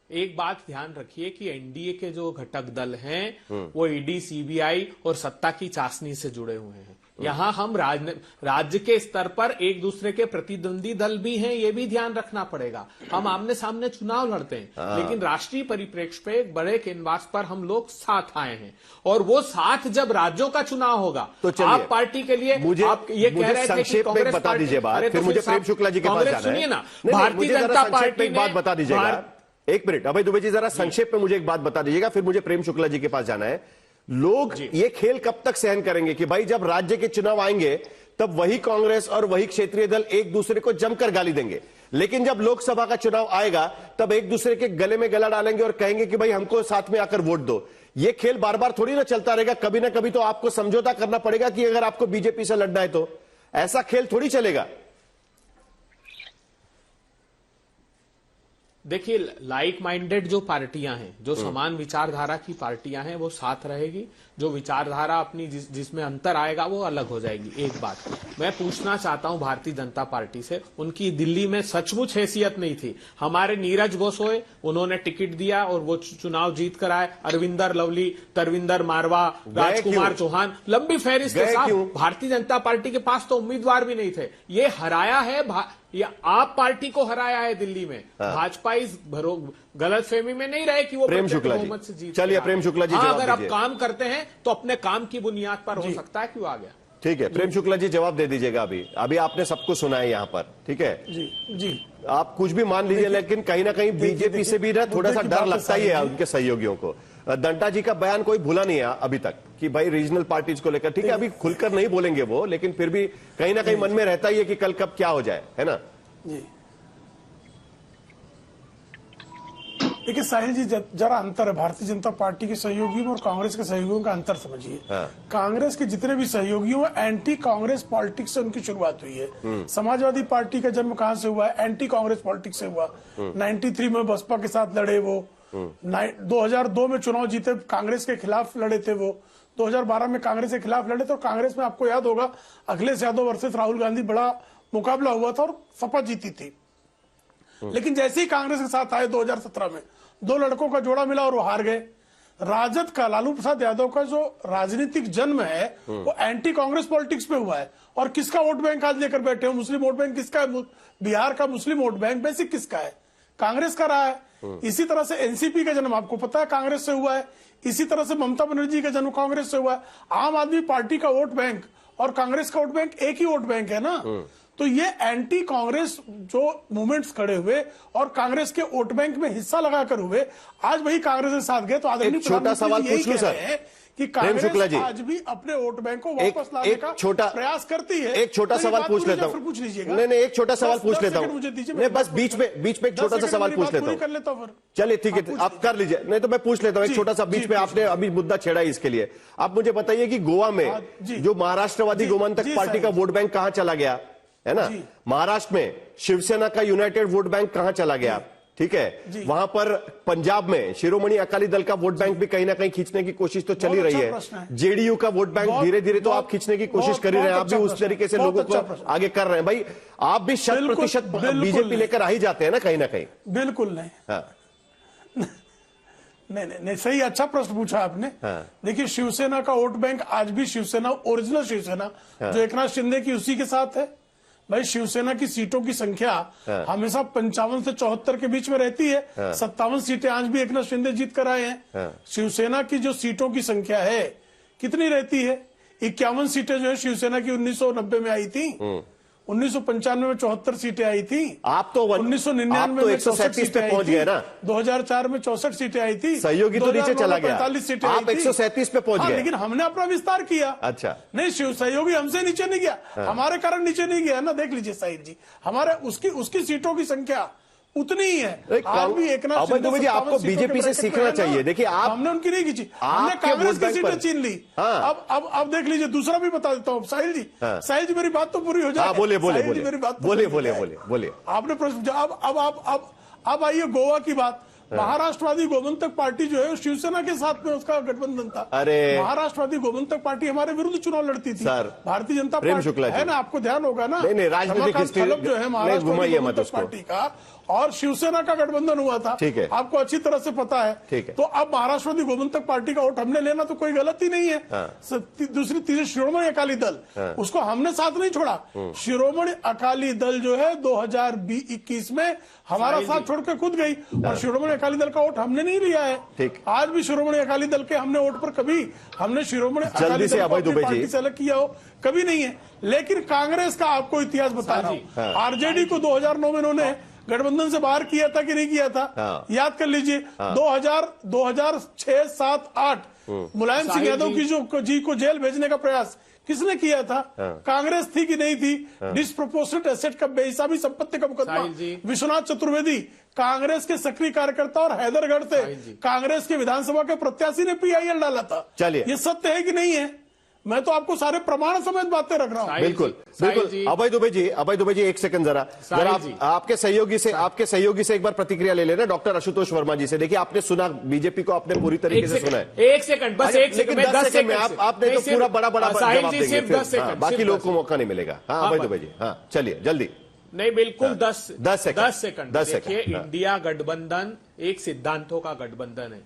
एक बात ध्यान रखिए कि एनडीए के जो घटक दल हैं वो ईडी, सीबीआई और सत्ता की चाशनी से जुड़े हुए हैं। यहां हम राज्य के स्तर पर एक दूसरे के प्रतिद्वंदी दल भी हैं, ये भी ध्यान रखना पड़ेगा। हम आमने सामने चुनाव लड़ते हैं, लेकिन राष्ट्रीय परिप्रेक्ष्य पे एक बड़े कैनवास पर हम लोग साथ आए हैं, और वो साथ जब राज्यों का चुनाव होगा तो चलिए, आप पार्टी के लिए मुझे आप ये कह रहे थे कि संक्षेप में कांग्रेस बता दीजिए बात, अरे फिर तो मुझे प्रेम शुक्ला जी के पास जाना है। सुनिए ना, नहीं, भारतीय मुझे जरा जनता संक्षेप में पार्टी एक बात बता दीजिएगा। एक मिनट अभय दुबे जी, जरा संक्षेप में मुझे एक बात बता दीजिएगा, फिर मुझे प्रेम शुक्ला जी के पास जाना है। लोग ये खेल कब तक सहन करेंगे कि भाई जब राज्य के चुनाव आएंगे तब वही कांग्रेस और वही क्षेत्रीय दल एक दूसरे को जमकर गाली देंगे, लेकिन जब लोकसभा का चुनाव आएगा तब एक दूसरे के गले में गला डालेंगे और कहेंगे कि भाई हमको साथ में आकर वोट दो। ये खेल बार बार थोड़ी ना चलता रहेगा, कभी ना कभी तो आपको समझौता करना पड़ेगा कि अगर आपको बीजेपी से लड़ना है तो। ऐसा खेल थोड़ी चलेगा। देखिए लाइक माइंडेड जो पार्टियां हैं, जो समान विचारधारा की पार्टियां हैं, वो साथ रहेगी। जो विचारधारा अपनी जिसमें अंतर आएगा वो अलग हो जाएगी। एक बात मैं पूछना चाहता हूं भारतीय जनता पार्टी से, उनकी दिल्ली में सचमुच हैसियत नहीं थी। हमारे नीरज गोसोए, उन्होंने टिकट दिया और वो चुनाव जीत कर आए। अरविंदर लवली, तरविंदर मारवा, राजकुमार चौहान, लंबी फहरिस्त के साथ भारतीय जनता पार्टी के पास तो उम्मीदवार भी नहीं थे। ये हराया है, ये आप पार्टी को हराया है दिल्ली में। भाजपा इस गलतफहमी में नहीं रहे कि वो प्रेम शुक्ला बहुमत से जीत। चलिए प्रेम शुक्ला जी, अगर आप काम करते हैं तो अपने काम की बुनियाद पर हो सकता है। क्यों आ गया? ठीक है, प्रेम शुक्ला जी जवाब दे दीजिएगा। अभी आपने सबको सुना है यहाँ पर, ठीक है जी आप कुछ भी मान लीजिए, लेकिन कहीं ना कहीं बीजेपी से भी ना थोड़ा सा डर लगता ही है उनके सहयोगियों को। दंटा जी का बयान कोई भूला नहीं है अभी तक कि भाई रीजनल पार्टीज को लेकर, ठीक है अभी खुलकर नहीं बोलेंगे वो, लेकिन फिर भी कहीं ना कहीं मन में रहता ही है कि कल कब क्या हो जाए, है ना? जी देखिए साहिल जी, जरा अंतर है भारतीय जनता पार्टी के सहयोगियों और कांग्रेस के सहयोगियों का अंतर समझिए। कांग्रेस के जितने भी सहयोगी हुए एंटी कांग्रेस पॉलिटिक्स से उनकी शुरुआत हुई है। समाजवादी पार्टी का जन्म कहां से हुआ है? एंटी कांग्रेस पॉलिटिक्स से हुआ। 93 में बसपा के साथ लड़े वो, 2002 में चुनाव जीते, कांग्रेस के खिलाफ लड़े थे वो, 2012 में कांग्रेस के खिलाफ लड़े थे। और कांग्रेस में आपको याद होगा अखिलेश यादव वर्सेस राहुल गांधी बड़ा मुकाबला हुआ था और सपा जीती थी। लेकिन जैसे ही कांग्रेस के साथ आए 2017 में, दो लड़कों का जोड़ा मिला और वो हार गए। राजद का, लालू प्रसाद यादव का जो राजनीतिक जन्म है वो एंटी कांग्रेस पॉलिटिक्स पे हुआ है। और किसका वोट बैंक आज लेकर बैठे हो? मुस्लिम वोट बैंक किसका है? बिहार का मुस्लिम वोट बैंक बेसिक किसका है? कांग्रेस का रहा है। इसी तरह से एनसीपी का जन्म आपको पता है कांग्रेस से हुआ है। इसी तरह से ममता बनर्जी का जन्म कांग्रेस से हुआ है। आम आदमी पार्टी का वोट बैंक और कांग्रेस का वोट बैंक एक ही वोट बैंक है ना। तो ये एंटी कांग्रेस जो मूवमेंट्स खड़े हुए और कांग्रेस के वोट बैंक में हिस्सा लगाकर हुए, आज वही कांग्रेस के साथ गए। तो आदरणीय छोटा सवाल पूछ लूं सर कि कांग्रेस आज भी अपने वोट बैंक को वापस लाने का प्रयास करती है। एक छोटा सवाल पूछ लेता हूँ, पूछ लीजिएगा। नहीं एक छोटा सवाल पूछ लेता हूँ, नहीं बस बीच में एक छोटा सा सवाल पूछ लेता हूँ। चलिए ठीक है, आप कर लीजिए, नहीं तो मैं पूछ लेता हूँ एक छोटा सा बीच में। आपने अभी मुद्दा छेड़ा इसके लिए आप मुझे बताइए कि गोवा में जो महाराष्ट्रवादी गोमंतक पार्टी का वोट बैंक कहां चला गया, है ना? महाराष्ट्र में शिवसेना का यूनाइटेड वोट बैंक कहां चला गया, ठीक है? वहां पर पंजाब में शिरोमणि अकाली दल का वोट बैंक भी कहीं ना कहीं खींचने की कोशिश तो चली रही है। जेडीयू का वोट बैंक धीरे धीरे तो आप खींचने की कोशिश कर ही रहे हैं, आप भी उस तरीके से लोगों को आगे कर रहे हैं। भाई आप भी 100% बीजेपी लेकर आ ही जाते हैं ना कहीं ना कहीं। बिल्कुल नहीं। हाँ। नहीं सही, अच्छा प्रश्न पूछा आपने। देखिए शिवसेना का वोट बैंक आज भी शिवसेना, ओरिजिनल शिवसेना जो एकनाथ शिंदे की, उसी के साथ है। भाई शिवसेना की सीटों की संख्या हमेशा 55 से 74 के बीच में रहती है। 57 सीटें आज भी एकनाथ शिंदे जीत कर आए हैं। शिवसेना की जो सीटों की संख्या है कितनी रहती है? 51 सीटें जो है शिवसेना की 1990 में आई थी, 1995 में 74 सीटें आई थी। आप तो 1999 में 137 पे पहुंच गए ना। 2004 में 64 सीटें आई थी। सहयोगी तो नीचे चला गया, 45 सीटें आप 137 पे पहुंच गए। लेकिन हमने अपना विस्तार किया। अच्छा नहीं, शिव सहयोगी हमसे नीचे नहीं गया, हमारे कारण नीचे नहीं गया ना। देख लीजिए साहिल जी, हमारे उसकी सीटों की संख्या उतनी ही है। आज भी एकनाथ शिंदे जी आपको बीजेपी से सीखना चाहिए। देखिए आप, हमने उनकी नहीं खींची, हमने कांग्रेस की सीटें छीन ली। अब देख लीजिए, दूसरा भी बता देता हूँ साहिल जी। साहिल जी मेरी बात तो पूरी हो जाए। बोलिए मेरी बात बोलिए। आपने प्रश्न, अब आइए गोवा की बात। महाराष्ट्रवादी गोमंतक पार्टी जो है शिवसेना के साथ में उसका गठबंधन था। अरे महाराष्ट्रवादी गोमंतक पार्टी हमारे विरुद्ध चुनाव लड़ती थी। भारतीय जनता पार्टी है ना, आपको ध्यान होगा ना। नहीं राजनीतिक जो है महाराष्ट्रवादी गोमंतक पार्टी का और शिवसेना का गठबंधन हुआ था, ठीक है, आपको अच्छी तरह से पता है। ठीक है। तो अब महाराष्ट्रवादी गोमंतक पार्टी का वोट हमने लेना तो कोई गलती नहीं है। दूसरी तीसरी श्रोमणी अकाली दल, उसको हमने साथ नहीं छोड़ा। शिरोमणि अकाली दल जो है 2021 में हमारा साथ छोड़ के खुद गई और शिरोमणि अकाली दल का वोट हमने नहीं लिया है। आज भी शिरोमणि अकाली दल के हमने वोट पर कभी हमने शिरोमणि अकाली दल को अपनी पार्टी से अलग किया हो कभी नहीं है। लेकिन कांग्रेस का आपको इतिहास बता रहा हूं, आरजेडी को 2009 में इन्होंने गठबंधन से बाहर किया था कि नहीं किया था? याद कर लीजिए। 2006, 7, 8 मुलायम सिंह यादव की जी को जेल भेजने का प्रयास किसने किया था? कांग्रेस थी कि नहीं थी? डिस्प्रोपोर्शनेट एसेट का, बेहिसाबी संपत्ति का मुकदमा विश्वनाथ चतुर्वेदी कांग्रेस के सक्रिय कार्यकर्ता और हैदरगढ़ से कांग्रेस के विधानसभा के प्रत्याशी ने पीआईएल डाला था। चलिए, ये सत्य है कि नहीं है? मैं तो आपको सारे प्रमाण समेत बातें रख रहा हूँ। बिल्कुल। अभय दुबे जी एक सेकंड जरा आपके सहयोगी से एक बार प्रतिक्रिया ले लेना, डॉक्टर आशुतोष वर्मा जी से। देखिए आपने सुना, बीजेपी को आपने पूरी तरीके से सुना है। एक सेकंड, बस एक सेकंड, 10 सेकंड आपने तो पूरा बड़ा जवाब देंगे, बाकी लोगों को मौका नहीं मिलेगा। हाँ अभय दुबे जी, हाँ चलिए जल्दी। नहीं बिल्कुल 10 सेकंड। 10 देखिए, इंडिया गठबंधन एक सिद्धांतों का गठबंधन है।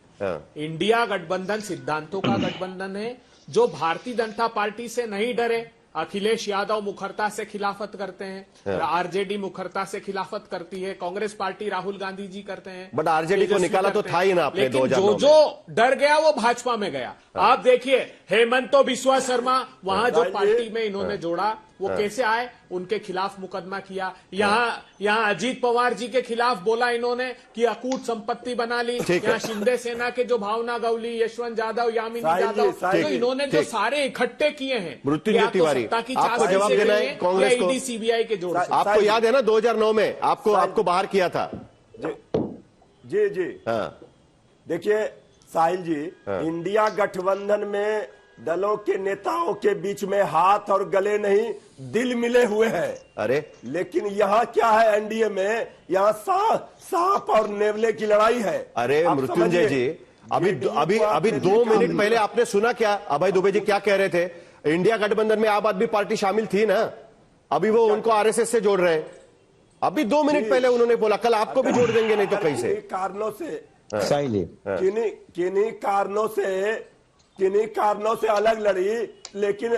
इंडिया गठबंधन सिद्धांतों का गठबंधन है जो भारतीय जनता पार्टी से नहीं डरे। अखिलेश यादव मुखरता से खिलाफत करते हैं, आरजेडी मुखरता से खिलाफत करती है, कांग्रेस पार्टी राहुल गांधी जी करते हैं। बट आरजेडी को निकाला तो था ही ना आपने 2009 में। जो डर गया वो भाजपा में गया। आप देखिए हेमंत बिस्वा शर्मा वहां जो पार्टी में इन्होंने जोड़ा, वो कैसे आए, उनके खिलाफ मुकदमा किया। यहाँ अजीत पवार जी के खिलाफ बोला इन्होंने कि अकूट संपत्ति बना ली। यहाँ शिंदे सेना के जो भावना गौली, यशवंत यादव, यामिनी यादव, तो इन्होंने जो सारे इकट्ठे किए हैं, मृत्युंजय तिवारी, आपको जवाब देना है कांग्रेस को। ईडी सीबीआई के जोड़ से। आपको याद है ना 2009 में आपको बाहर किया था। जी हाँ। देखिए साहिल जी, इंडिया गठबंधन में दलों के नेताओं के बीच में हाथ और गले नहीं दिल मिले हुए हैं। अरे लेकिन यहाँ क्या है, एनडीए में यहाँ सांप और नेवले की लड़ाई है। अरे मृत्युंजय जी, अभी 2 मिनट पहले आपने सुना क्या अभय दुबे जी क्या कह रहे थे? इंडिया गठबंधन में आम आदमी पार्टी शामिल थी ना, अभी वो उनको आरएसएस से जोड़ रहे हैं। अभी 2 मिनट पहले उन्होंने बोला कल आपको भी जोड़ देंगे, नहीं तो कैसे? कारणों से किन्हीं कारणों से अलग लड़ी, लेकिन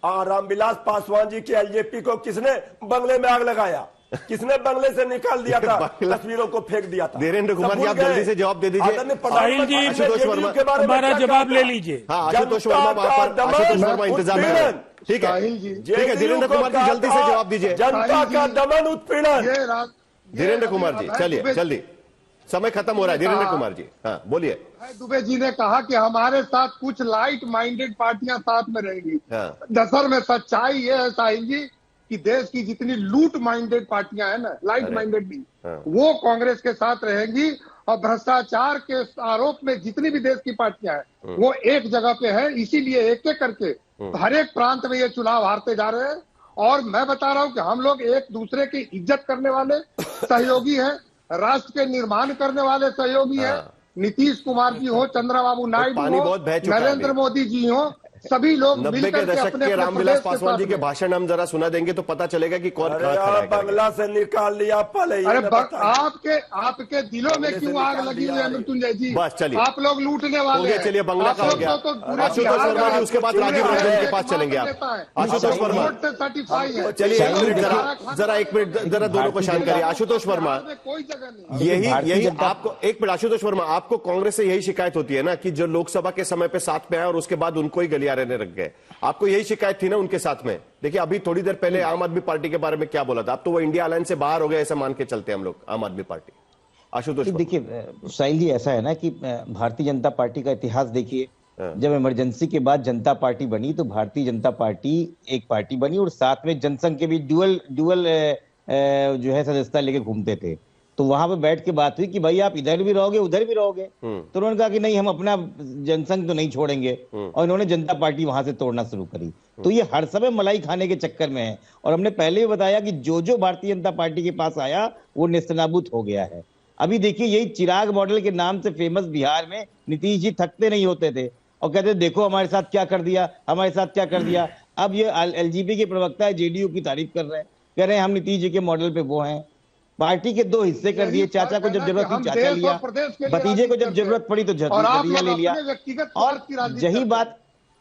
रामविलास पासवान जी के एलजेपी को किसने बंगले में आग लगाया? किसने बंगले से निकाल दिया था? तस्वीरों को फेंक दिया था। धीरेन्द्र कुमार जी, आप जल्दी से जवाब दे दीजिए। साहिल जी, आशुतोष वर्मा हमारा जवाब ले लीजिए। हाँ, आशुतोष वर्मा आशुतोष वर्मा इंतजार में है। ठीक है, ठीक है, धीरेन्द्र कुमार जी जल्दी से जवाब दीजिए। जनता का दमन उत्पीड़न। धीरेन्द्र कुमार जी चलिए, जल्दी, समय खत्म हो रहा है। धीरेन्द्र कुमार जी, हाँ बोलिए। दुबे जी ने कहा कि हमारे साथ कुछ लाइट माइंडेड पार्टियां साथ में रहेंगी। दरअसल में सच्चाई ये है साहिल जी कि देश की जितनी लूट माइंडेड पार्टियां हैं ना, लाइट माइंडेड भी, वो कांग्रेस के साथ रहेंगी। और भ्रष्टाचार के आरोप में जितनी भी देश की पार्टियां हैं वो एक जगह पे है। इसीलिए एक एक करके हर एक प्रांत में ये चुनाव हारते जा रहे हैं। और मैं बता रहा हूं कि हम लोग एक दूसरे की इज्जत करने वाले सहयोगी हैं, राष्ट्र के निर्माण करने वाले सहयोगी हैं। नीतीश कुमार जी हो, चंद्रबाबू नायडू हो, नरेंद्र मोदी जी हो, सभी लोग 90 के दशक के रामविलास पासवान जी के भाषण हम जरा सुना देंगे तो पता चलेगा कि कौन बंगला से निकाल लिया पल। अरे आपके दिलों में क्यों आग लगी हुई है मृत्युंजय जी? बस चलिए, आप लोग लूटने वाले हैं। चलिए, बंगला का हो गया। आशुतोष वर्मा जी, उसके बाद राजीव रंजन के पास चलेंगे आप। आशुतोष वर्मा चलिए, जरा एक मिनट, जरा दोनों को शांत करिए। आशुतोष वर्मा, कोई जगह नहीं। यही आपको, एक मिनट आशुतोष वर्मा, आपको कांग्रेस से यही शिकायत होती है ना कि जो लोकसभा के समय पे साथ में आए और उसके बाद उनको ही गलियारे रहने लग गए। आपको यही शिकायत थी ना उनके साथ में? देखिए अभी थोड़ी देर पहले आम आदमी पार्टी के बारे में क्या बोला था, अब तो वो इंडिया अलायंस से बाहर हो गए ऐसा मान के चलते हैं हम लोग, आम आदमी पार्टी। आशुतोष, देखिए साहिल जी, ऐसा है ना कि भारतीय जनता पार्टी का इतिहास देखिए। जब इमरजेंसी के बाद जनता पार्टी बनी तो भारतीय जनता पार्टी एक पार्टी बनी और साथ में जनसंघ के भी ड्यूअल जो है सदस्यता लेके घूमते थे। तो वहां पे बैठ के बात हुई कि भाई आप इधर भी रहोगे उधर भी रहोगे। तो उन्होंने कहा कि नहीं, हम अपना जनसंघ तो नहीं छोड़ेंगे, और इन्होंने जनता पार्टी वहां से तोड़ना शुरू करी। तो ये हर समय मलाई खाने के चक्कर में है। और हमने पहले भी बताया कि जो भारतीय जनता पार्टी के पास आया वो नेस्तनाबूत हो गया है। अभी देखिए, यही चिराग मॉडल के नाम से फेमस बिहार में नीतीश जी थकते नहीं होते थे और कहते देखो हमारे साथ क्या कर दिया, हमारे साथ क्या कर दिया। अब ये एलजेपी के प्रवक्ता है, जेडीयू की तारीफ कर रहे हैं, कह रहे हैं हम नीतीश जी के मॉडल पे वो हैं। पार्टी के 2 हिस्से कर दिए, चाचा को जब जरूरत थी चाचा लिया, भतीजे को जब जरूरत पड़ी तो भतीजा ले लिया। और यही बात,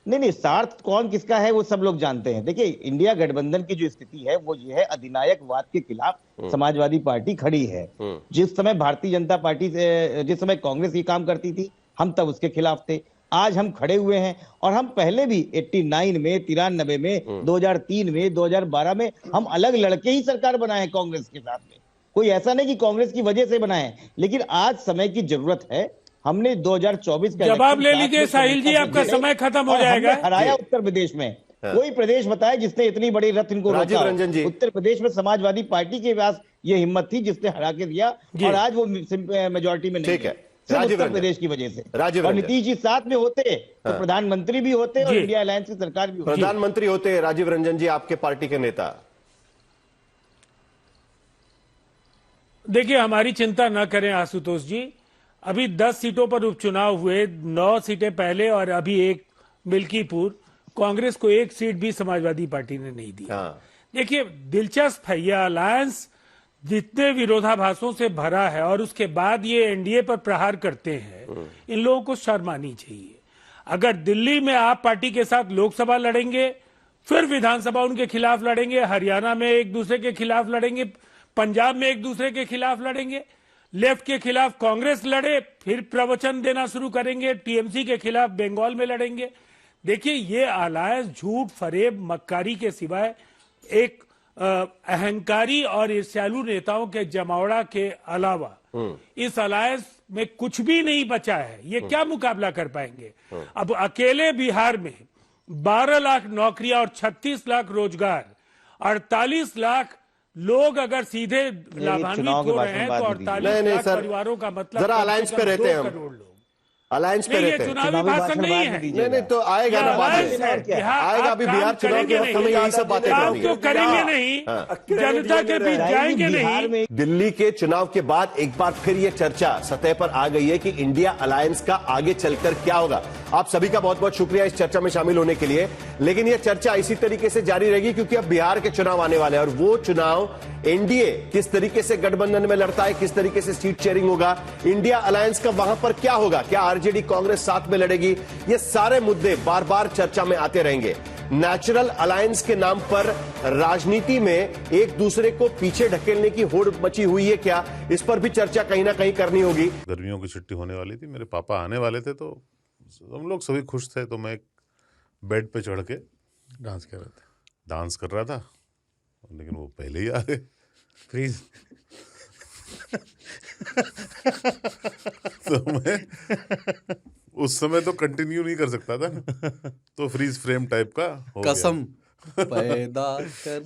नहीं, स्वार्थ कौन किसका है वो सब लोग जानते हैं। देखिए, इंडिया गठबंधन की जो स्थिति है वो ये है, अधिनायकवाद के खिलाफ समाजवादी पार्टी खड़ी है। जिस समय भारतीय जनता पार्टी से, जिस समय कांग्रेस ये काम करती थी, हम तब उसके खिलाफ थे। आज हम खड़े हुए हैं और हम पहले भी 89 में, 93 में, 2003 में, 2012 में हम अलग लड़के ही सरकार बनाए कांग्रेस के साथ में। कोई ऐसा नहीं कि कांग्रेस की वजह से बनाए, लेकिन आज समय की जरूरत है। हमने 2024 का जवाब ले लीजिए साहिल जी, आपका समय खत्म हो जाएगा। हराया उत्तर प्रदेश में। कोई प्रदेश बताए जिसने इतनी बड़ी रथ इनको रोका? उत्तर प्रदेश में समाजवादी पार्टी के पास ये हिम्मत थी जिसने हरा के दिया, और आज वो मेजोरिटी में नहीं है, सिर्फ उत्तर प्रदेश की वजह से। और नीतीश जी साथ में होते तो प्रधानमंत्री भी होते और इंडिया अलायंस की सरकार भी होती। प्रधानमंत्री होते राजीव रंजन जी, आपके पार्टी के नेता। देखिए, हमारी चिंता न करें आशुतोष जी। अभी 10 सीटों पर उपचुनाव हुए, 9 सीटें पहले और अभी एक मिल्कीपुर। कांग्रेस को 1 सीट भी समाजवादी पार्टी ने नहीं दी। देखिए, दिलचस्प है, यह अलायंस जितने विरोधाभासों से भरा है और उसके बाद ये एनडीए पर प्रहार करते हैं, इन लोगों को शर्म आनी चाहिए। अगर दिल्ली में आप पार्टी के साथ लोकसभा लड़ेंगे, फिर विधानसभा उनके खिलाफ लड़ेंगे, हरियाणा में एक दूसरे के खिलाफ लड़ेंगे, पंजाब में एक दूसरे के खिलाफ लड़ेंगे, लेफ्ट के खिलाफ कांग्रेस लड़े, फिर प्रवचन देना शुरू करेंगे, टीएमसी के खिलाफ बंगाल में लड़ेंगे। देखिए, ये अलायंस झूठ, फरेब, मक्कारी के सिवाय एक अहंकारी और ईर्ष्यालु नेताओं के जमावड़ा के अलावा इस अलायंस में कुछ भी नहीं बचा है। ये क्या मुकाबला कर पाएंगे? अब अकेले बिहार में 12 लाख नौकरियां और 36 लाख रोजगार, 48 लाख लोग अगर सीधे लाभान्वित हो रहे हैं तो 48 लाख परिवारों का मतलब जरा अलायंस पे रहते हैं हम, अलायंस पे रहते हैं। चुनावी भाषण नहीं है। नहीं तो आएगा ना बाद में, आएगा अभी बिहार चुनाव के वक्त हमें यही सब बातें करनी है। तो करेंगे नहीं, जनता के बीच जाएंगे नहीं। दिल्ली के चुनाव के बाद एक बार फिर ये चर्चा सतह पर आ गई है कि इंडिया अलायंस का आगे चलकर क्या होगा। आप सभी का बहुत बहुत शुक्रिया इस चर्चा में शामिल होने के लिए, लेकिन यह चर्चा इसी तरीके से जारी रहेगी क्योंकि अब बिहार के चुनाव आने वाले हैं और वो चुनाव एनडीए किस तरीके से गठबंधन में लड़ता है, किस तरीके से सीट शेयरिंग होगा, इंडिया अलायंस का वहां पर क्या होगा, क्या आरजेडी कांग्रेस साथ में लड़ेगी, ये सारे मुद्दे बार बार चर्चा में आते रहेंगे। नेचुरल अलायंस के नाम पर राजनीति में एक दूसरे को पीछे ढकेलने की होड़ मची हुई है क्या, इस पर भी चर्चा कहीं ना कहीं करनी होगी। गर्मियों की छुट्टी होने वाली थी, मेरे पापा आने वाले थे तो हम लोग सभी खुश थे, तो मैं एक बेड पे चढ़ के डांस कर रहा था, लेकिन वो पहले ही आ गए। फ्रीज तो मैं उस समय तो कंटिन्यू नहीं कर सकता था ना, तो फ्रीज फ्रेम टाइप का हो कसम पैदा कर